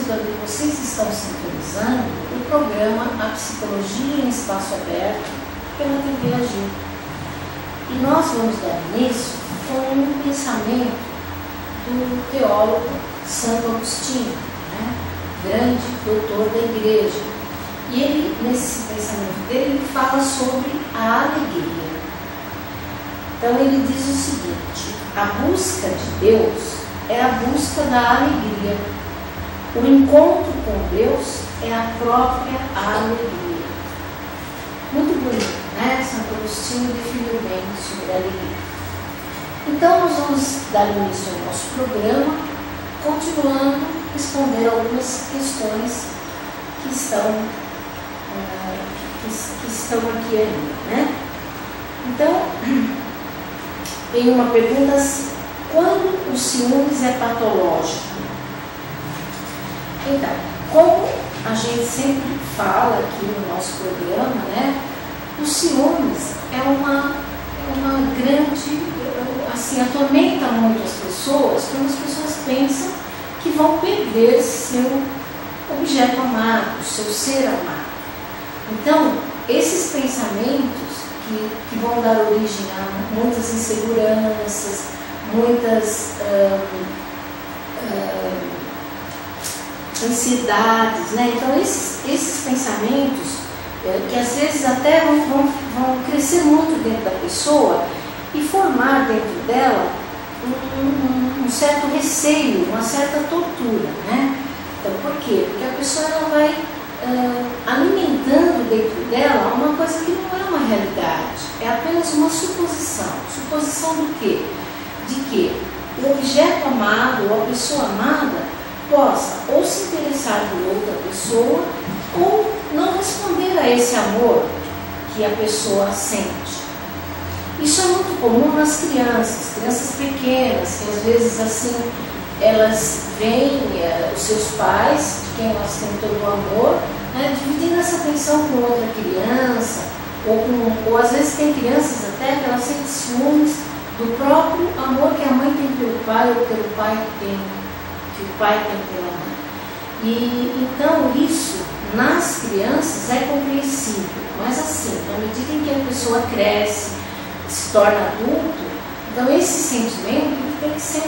onde vocês estão sintonizando o programa A Psicologia em Espaço Aberto pela TV Agir. E nós vamos dar início com um pensamento do teólogo Santo Agostinho, né? Grande doutor da Igreja. E ele, nesse pensamento dele, ele fala sobre a alegria. Então ele diz o seguinte: a busca de Deus é a busca da alegria. O encontro com Deus é a própria alegria. Muito bonito, né? Santo Agostinho definiu bem sobre a alegria. Então nós vamos dar início ao nosso programa, continuando a responder algumas questões que estão aqui ainda, né? Então, tem uma pergunta assim: quando o ciúmes é patológico? Então, como a gente sempre fala aqui no nosso programa, né? O ciúmes é uma grande, assim, atormenta muito as pessoas, quando as pessoas pensam que vão perder seu objeto amado, seu ser amado. Então, esses pensamentos que vão dar origem a muitas inseguranças, muitas ansiedades, né? Então, esses pensamentos que às vezes até vão crescer muito dentro da pessoa e formar dentro dela um certo receio, uma certa tortura, né? Então, por quê? Porque a pessoa ela vai alimentando dentro dela uma coisa que não é uma realidade, é apenas uma suposição. Suposição do quê? De que o objeto amado ou a pessoa amada possa ou se interessar por outra pessoa ou não responder a esse amor que a pessoa sente. Isso é muito comum nas crianças pequenas, que às vezes assim elas veem os seus pais, de quem elas têm todo o amor, né, dividindo essa atenção com outra criança, ou às vezes tem crianças até que elas sentem ciúmes do próprio amor que a mãe tem pelo pai ou pelo pai que o pai tem pela mãe. E então isso nas crianças é compreensível, mas assim, na medida em que a pessoa cresce, se torna adulto, então esse sentimento tem que ser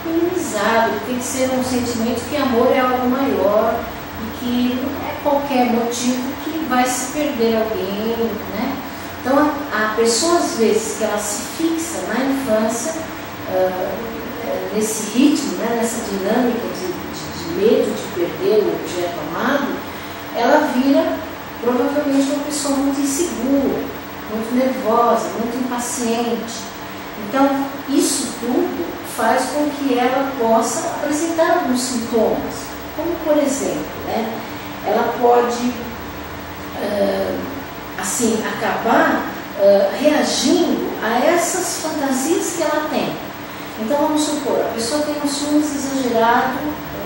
minimizado, tem que ser um sentimento que amor é algo maior e que não é qualquer motivo que vai se perder alguém, né? Então a pessoa às vezes que ela se fixa na infância, nesse ritmo, né, nessa dinâmica de medo de perder o objeto amado, ela vira provavelmente uma pessoa muito insegura, muito nervosa, muito impaciente. Então isso tudo faz com que ela possa apresentar alguns sintomas, como por exemplo, né, ela pode assim acabar reagindo a essas fantasias que ela tem. Então vamos supor, a pessoa tem um ciúmes exagerado,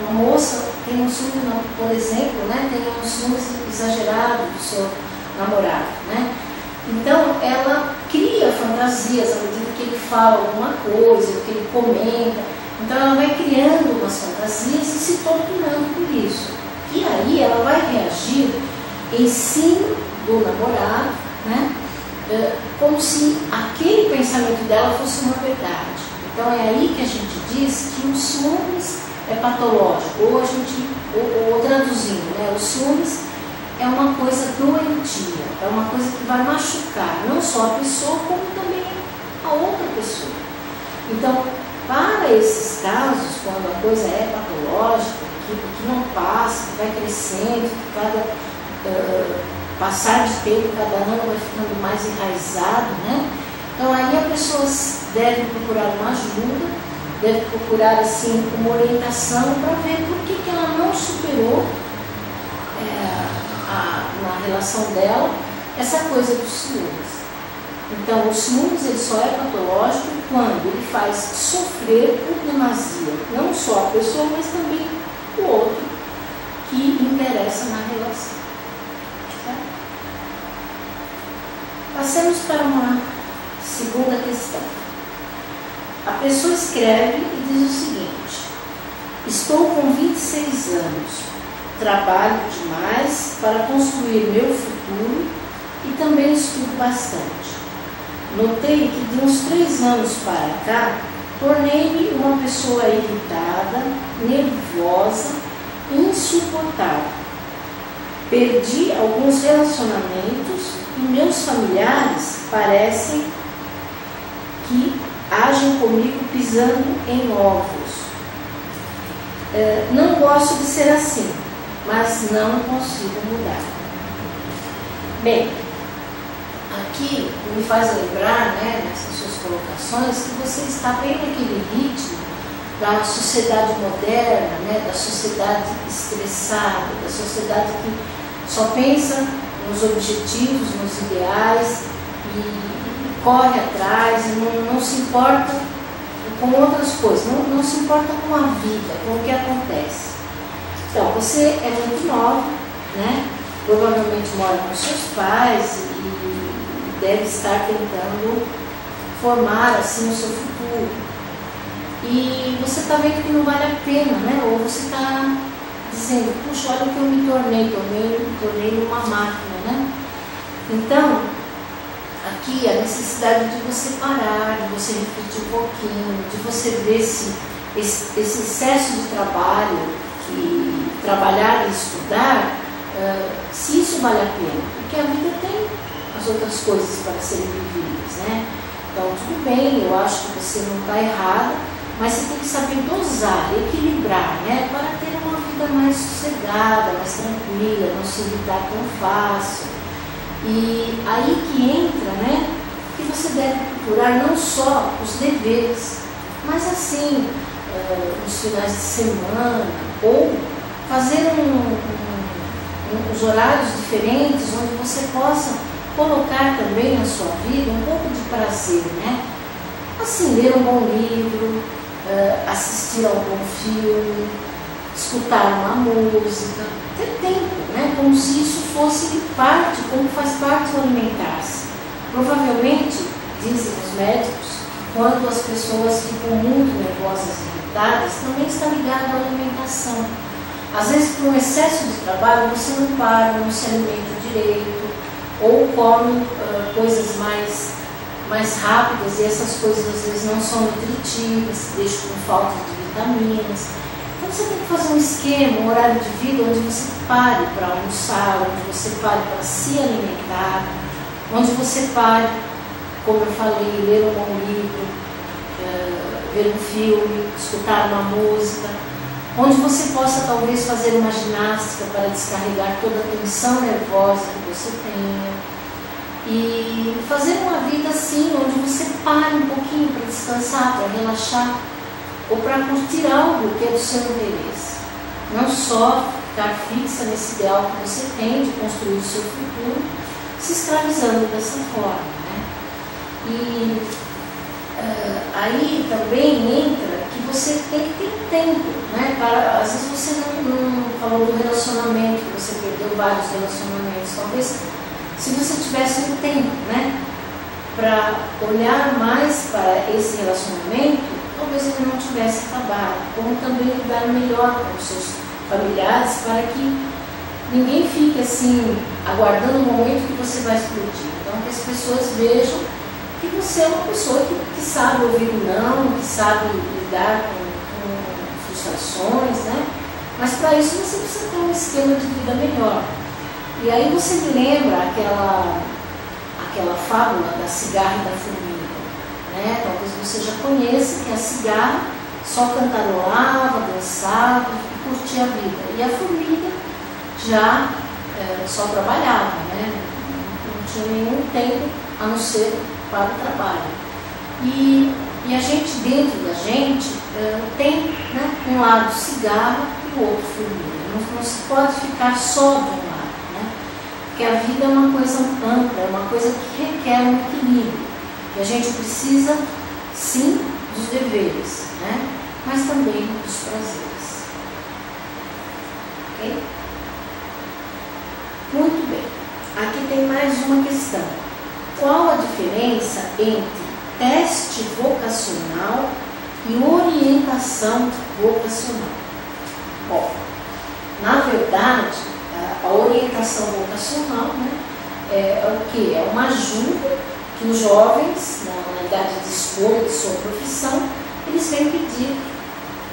uma moça tem um ciúmes, por exemplo, né, tem um ciúmes exagerado do seu namorado, né? Então ela cria fantasias à medida que ele fala alguma coisa, que ele comenta. Então ela vai criando umas fantasias e se torturando por isso. E aí ela vai reagir em cima do namorado, né? Como se aquele pensamento dela fosse uma verdade. Então é aí que a gente diz que o ciúmes é patológico, ou traduzindo, né? O ciúmes é uma coisa doentia, é uma coisa que vai machucar não só a pessoa, como também a outra pessoa. Então, para esses casos, quando a coisa é patológica, que não passa, que vai crescendo, que cada passar de tempo, cada ano vai ficando mais enraizado, né? Então aí a pessoa deve procurar uma ajuda, deve procurar assim uma orientação para ver por que ela não superou na relação dela essa coisa dos ciúmes. Então o ciúmes ele só é patológico quando ele faz sofrer por demasia, não só a pessoa, mas também o outro que interessa na relação. Certo? Passemos para uma segunda questão. A pessoa escreve e diz o seguinte: Estou com 26 anos, trabalho demais para construir meu futuro e também estudo bastante. Notei que de uns 3 anos para cá, tornei-me uma pessoa irritada, nervosa e insuportável. Perdi alguns relacionamentos e meus familiares parecem que agem comigo pisando em ovos. Não gosto de ser assim, mas não consigo mudar. Bem, aqui me faz lembrar, né, nessas suas colocações, que você está bem naquele ritmo da sociedade moderna, né, da sociedade estressada, da sociedade que só pensa nos objetivos, nos ideais e corre atrás e não se importa com outras coisas, não se importa com a vida, com o que acontece. Então, você é muito nova, né? Provavelmente mora com seus pais e deve estar tentando formar assim o seu futuro. E você está vendo que não vale a pena, né? Ou você está dizendo, puxa, olha o que eu me tornei uma máquina, né? Então, aqui a necessidade de você parar, de você refletir um pouquinho, de você ver se esse excesso de trabalho, que trabalhar e estudar, se isso vale a pena, porque a vida tem as outras coisas para serem vividas, né? Então, tudo bem, eu acho que você não está errada, mas você tem que saber dosar, equilibrar, né? Para ter uma vida mais sossegada, mais tranquila, não se irritar tão fácil. E aí que entra, né? Que você deve procurar não só os deveres, mas assim, nos finais de semana, ou fazer uns horários diferentes, onde você possa colocar também na sua vida um pouco de prazer, né? Assim, ler um bom livro, assistir a um bom filme, escutar uma música, ter tempo, né? Como se isso fosse parte, como faz parte do alimentar-se. Provavelmente, dizem os médicos, que quando as pessoas ficam muito nervosas e irritadas, também está ligado à alimentação. Às vezes, por um excesso de trabalho, você não para, não se alimenta direito, ou come coisas mais rápidas, e essas coisas às vezes não são nutritivas, deixam com falta de vitaminas. Então você tem que fazer um esquema, um horário de vida onde você pare para almoçar, onde você pare para se alimentar, onde você pare, como eu falei, ler um bom livro, ver um filme, escutar uma música, onde você possa talvez fazer uma ginástica para descarregar toda a tensão nervosa que você tenha. E fazer uma vida assim, onde você pare um pouquinho para descansar, para relaxar, ou para curtir algo que é do seu interesse. Não só ficar fixa nesse ideal que você tem de construir o seu futuro, se escravizando dessa forma, né? E aí também entra que você tem que ter tempo, né? Às vezes você não falou do relacionamento, que você perdeu vários relacionamentos, talvez se você tivesse um tempo, né, para olhar mais para esse relacionamento, talvez ele não tivesse acabado, como também lidar melhor com os seus familiares, para que ninguém fique assim, aguardando o momento que você vai explodir. Então, que as pessoas vejam que você é uma pessoa que sabe ouvir o não, que sabe lidar com frustrações, né? Mas para isso você precisa ter um esquema de vida melhor. E aí você me lembra aquela fábula da cigarra e da formiga, né? Talvez você já conheça que a cigarra só cantarolava, dançava e curtia a vida. E a formiga já só trabalhava, né? Não tinha nenhum tempo a não ser para o trabalho. E a gente, dentro da gente, tem, né, um lado cigarro e o outro formiga. Não se pode ficar só de um lado. Porque a vida é uma coisa ampla, é uma coisa que requer um equilíbrio. E a gente precisa, sim, dos deveres, né? Mas também dos prazeres. Ok? Muito bem. Aqui tem mais uma questão. Qual a diferença entre teste vocacional e orientação vocacional? Bom, na verdade, a orientação vocacional, né, é o que? É uma ajuda que os jovens, na idade de escolha de sua profissão, eles vêm pedir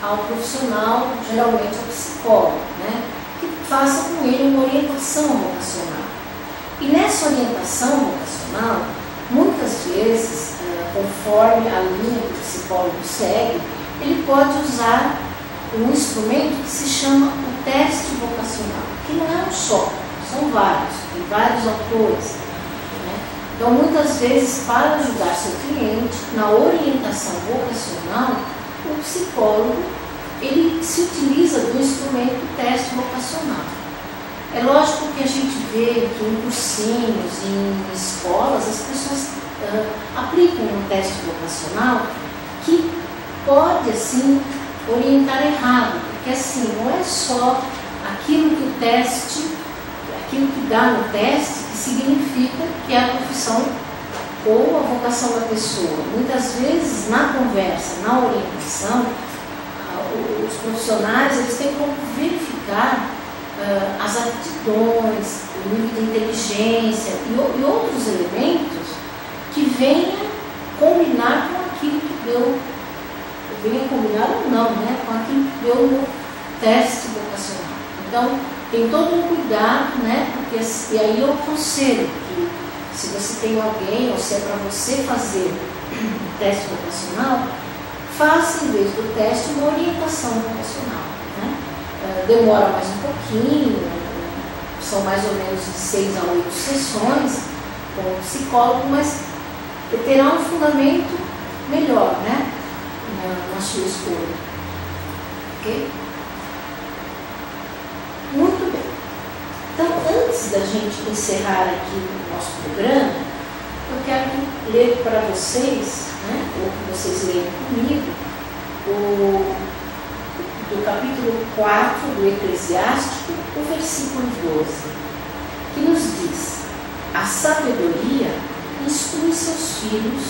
ao profissional, geralmente ao psicólogo, né, que faça com ele uma orientação vocacional. E nessa orientação vocacional, muitas vezes, conforme a linha que o psicólogo segue, ele pode usar um instrumento que se chama o teste vocacional, que não é um só, são vários, tem vários autores. Né? Então, muitas vezes, para ajudar seu cliente na orientação vocacional, o psicólogo ele se utiliza do instrumento teste vocacional. É lógico que a gente vê que em cursinhos, em escolas, as pessoas aplicam um teste vocacional que pode, assim, orientar errado, porque assim, não é só aquilo que o teste, aquilo que dá no teste, que significa que é a profissão ou a vocação da pessoa. Muitas vezes, na conversa, na orientação, os profissionais eles têm como verificar as aptidões, o nível de inteligência e outros elementos que venha combinar com aquilo que deu, venha combinar ou não, né, com aquilo que deu no teste vocacional. Então, tem todo um cuidado, né, porque, e aí eu aconselho que se você tem alguém ou se é para você fazer um teste vocacional, faça, em vez do teste, uma orientação vocacional. Né? Demora mais um pouquinho, são mais ou menos de 6 a 8 sessões com o psicólogo, mas terá um fundamento melhor, né? na sua escolha. Ok? Muito bem. Então, antes da gente encerrar aqui o nosso programa, eu quero ler para vocês, né, ou que vocês leiam comigo, do capítulo 4 do Eclesiástico, o versículo 12, que nos diz: a sabedoria instrui seus filhos,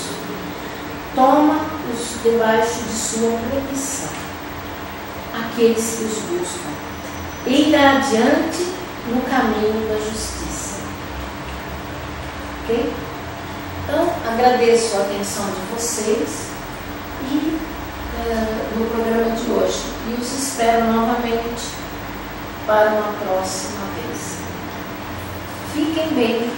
toma-os debaixo de sua proteção, aqueles que os buscam, e irá adiante no caminho da justiça. Ok? Então, agradeço a atenção de vocês e no programa de hoje. E os espero novamente para uma próxima vez. Fiquem bem.